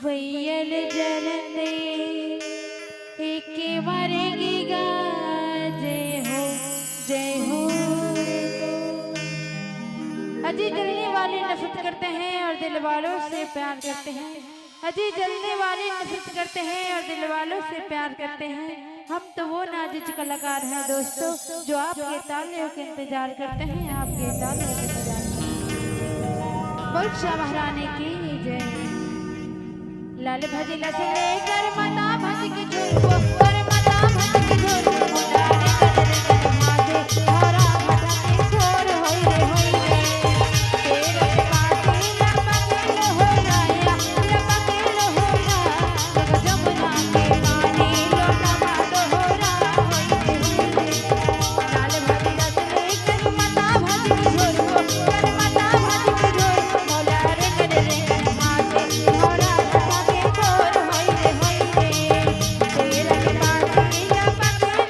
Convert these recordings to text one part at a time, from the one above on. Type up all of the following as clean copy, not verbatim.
वैयल जलते एक मरेगी गा जय हो जय हो। अजी जलने वाले नफरत करते हैं और दिल वालों से प्यार करते हैं। अजी जलने वाले नफरत करते हैं और दिल वालों से प्यार करते हैं। हम तो वो नाजिज कलाकार हैं दोस्तों जो आपके तालियों के इंतजार करते हैं, आपके तालियों के इंतजार करते हैं। बहुत शाह महारानी की जय। लाल भजी लसले कर मता भज के झोल कर मता भज के झोल मुंडाने कर माथे हरा भजते छोर होई रे तेरे पाती लपके हो राया लपके हो रा जग जमुना के पानी लोटा बात हो रा होई रे। लाल भजी लसले कर मता भज के झोल कर मता भज के झोल मौला रे कर माथे हरा छोर होई रे तेरे पाती लपके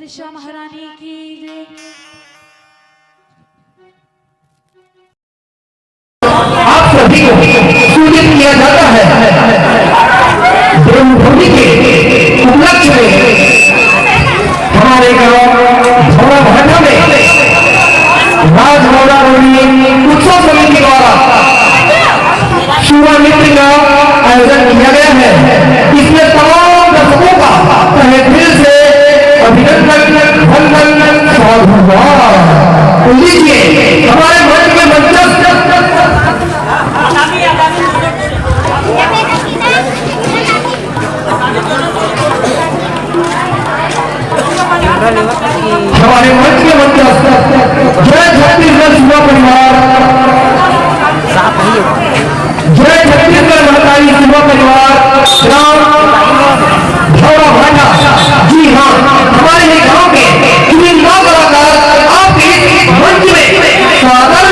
उषा महारानी की जय। आप सभी को सूचित किया जाता है ब्रह्मभूमि के उपलक्ष्य में हमारे गांव भोला भाटा में राजमोड़ा उत्सव समिति द्वारा शिवा नृत्य का आयोजन किया गया है। इसमें तमाम दर्शकों का तहे दिल से अभिनंदन वंदन स्वागत। लीजिए हमारे मंच के मंचस्थ हमारे मंच के मंचस्थ जय छत्तीसगढ़ युवा परिवार, जय छत्तीसगढ़ महतारी युवा परिवार ग्राम भौरा भाटा। जी हाँ, हमारे ही गांव के तीन कलाकार आपके मंच में सादर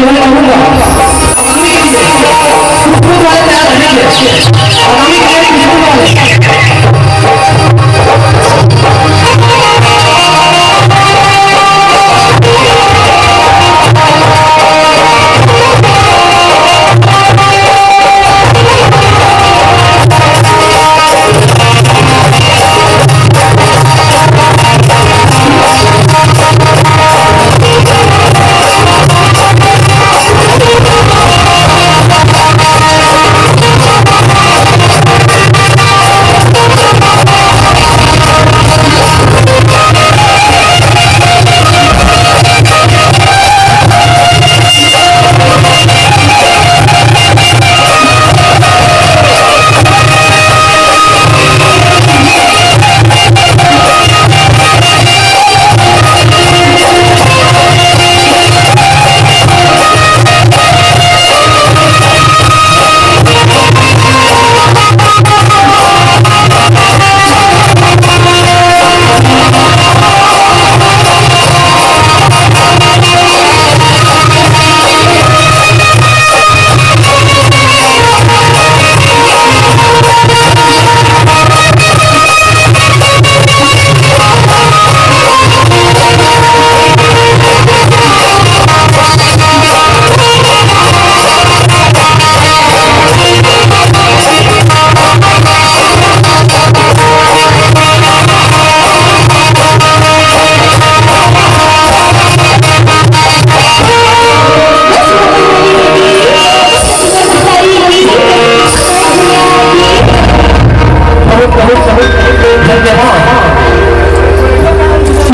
मैं कहूँगा आगामी के लिए स्कूल वाले तैयार रहेंगे। आगामी के लिए स्कूल वाले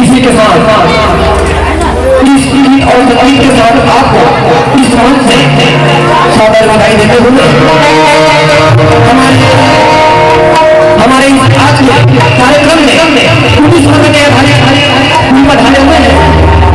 इसी के साथ और तकलीफ के साथ आपको इस मंच से सादर बधाई देते हुए हमारे आज के कार्यक्रम में पुलिस वर्ग के बधाई हुए हैं।